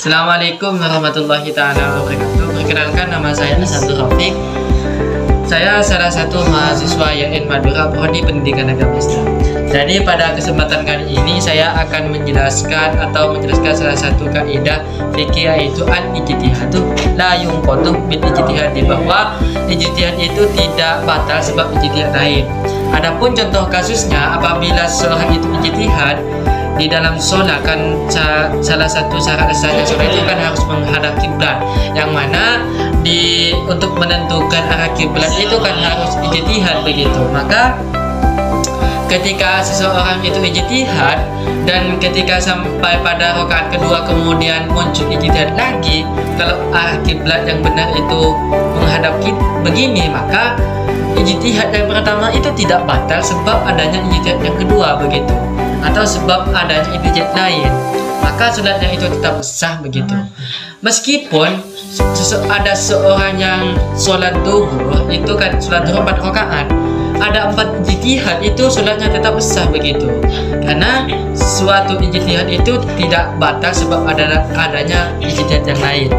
Assalamualaikum warahmatullahi taala wabarakatuh. Perkenalkan, nama saya Hasanul Rafiq. Saya salah satu mahasiswa YN Madura Prodi Pendidikan Agama Islam. Jadi pada kesempatan kali ini saya akan menjelaskan salah satu kaidah fikih, yaitu al-ijtihadu la yunqadu bil ijtihadi, bahwa ijtihad itu tidak batal sebab ijtihad lain. Adapun contoh kasusnya, apabila seorang itu ijtihad di dalam sholat, kan salah satu syarat sahnya sholat itu kan harus menghadap kiblat, yang mana untuk menentukan arah kiblat itu kan harus ijtihad begitu. Maka ketika seseorang itu ijtihad dan ketika sampai pada rakaat kedua kemudian muncul ijtihad lagi, kalau arah kiblat yang benar itu menghadap begini, maka ijtihad yang pertama itu tidak batal sebab adanya ijtihad yang kedua begitu, atau sebab adanya ijtihad lain, maka sholatnya itu tetap sah begitu. Meskipun ada seorang yang sholat duhur, itu kan sholat duhur 4 rakaat, ada 4 ijtihad, itu sholatnya tetap sah begitu, karena suatu ijtihad itu tidak batal sebab adanya ijtihad yang lain.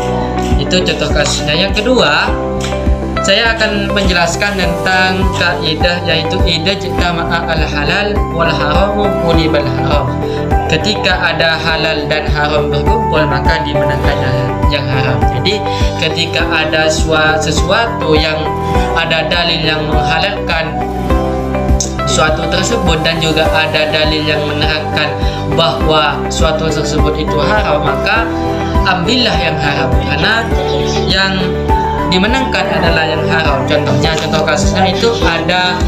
Itu contoh kasusnya. Yang kedua, saya akan menjelaskan tentang kaidah, yaitu idza ma'a al-halal wal haramu ulibal haram. Ketika ada halal dan haram berkumpul, maka dimenangkan yang haram. Jadi ketika ada sesuatu yang ada dalil yang menghalalkan suatu tersebut dan juga ada dalil yang menerangkan bahwa suatu tersebut itu haram, maka ambillah yang haram, karena yang dimenangkan adalah yang haram. Contoh kasusnya itu ada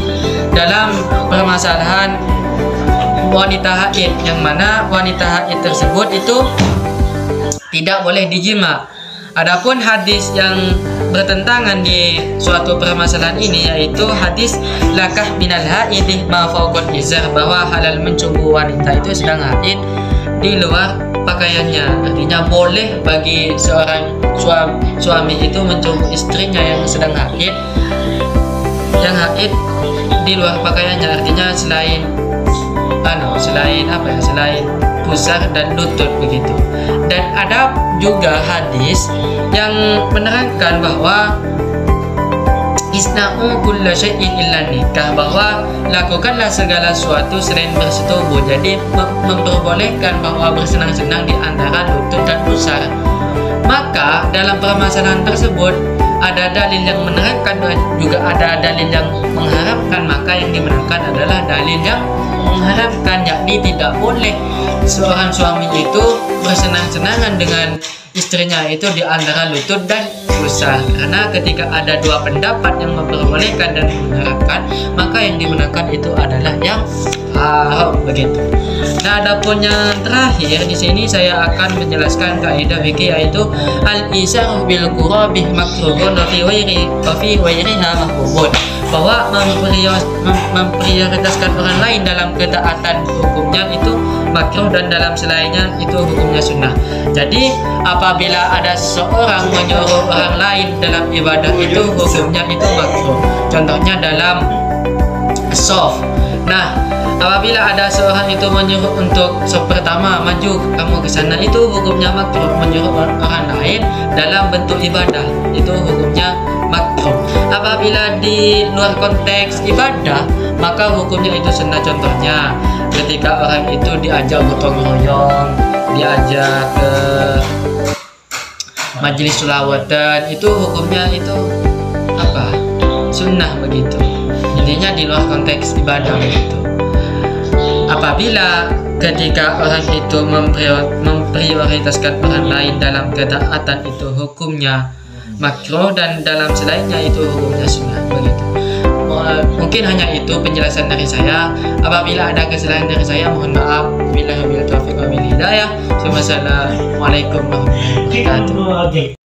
dalam permasalahan wanita haid, yang mana wanita haid tersebut itu tidak boleh dijima. Adapun hadis yang bertentangan di suatu permasalahan ini, yaitu hadis lakah minal haidih ma fawqal izar, bahwa halal mencumbu wanita itu sedang haid di luar pakaiannya. Artinya boleh bagi seorang suami itu mencumbu istrinya yang sedang haid, di luar pakaiannya. Artinya selain pusar dan lutut begitu. Dan ada juga hadis yang menerangkan bahwa isna'u kulla syai'in illa nikah, bahwa lakukanlah segala sesuatu selain bersetubuh. Jadi memperbolehkan bahwa bersenang-senang di antara lutut dan pusar. Maka dalam permasalahan tersebut ada dalil yang menerangkan dan juga ada dalil yang mengharamkan, maka yang dimenangkan adalah dalil yang mengharamkan, yakni tidak boleh seorang suami itu bersenang-senangan dengan istrinya itu di antara lutut dan pusar. Karena ketika ada dua pendapat yang memperbolehkan dan mengharamkan, maka yang dimenangkan itu adalah yang haram begitu. Nah, adapun yang terakhir di sini saya akan menjelaskan kaidah fikih, yaitu al-isaru bil qurabih makruhun wa fi ghairiha mahbubun, bahwa memprioritaskan orang lain dalam ketaatan hukumnya itu makruh, dan dalam selainnya itu hukumnya sunnah. Jadi apabila ada seseorang menyuruh orang lain dalam ibadah, itu hukumnya itu makruh. Contohnya dalam soft. Nah, apabila ada seorang itu menyuruh untuk soft pertama, maju kamu ke sana, itu hukumnya makruh. Menyuruh orang lain dalam bentuk ibadah, itu hukumnya makruh. Apabila di luar konteks ibadah, maka hukumnya itu sunnah. Contohnya ketika orang itu diajak gotong royong, diajak ke majelis sholawatan, itu hukumnya itu sunnah begitu. Intinya di luar konteks ibadah begitu. Apabila ketika orang itu memprioritaskan orang lain dalam ketaatan, itu hukumnya makruh, dan dalam selainnya itu hukumnya sunnah begitu. Mungkin hanya itu penjelasan dari saya. Apabila ada kesalahan dari saya, mohon maaf. Wabillahi taufiq wal hidayah. Wassalamualaikum warahmatullahi wabarakatuh.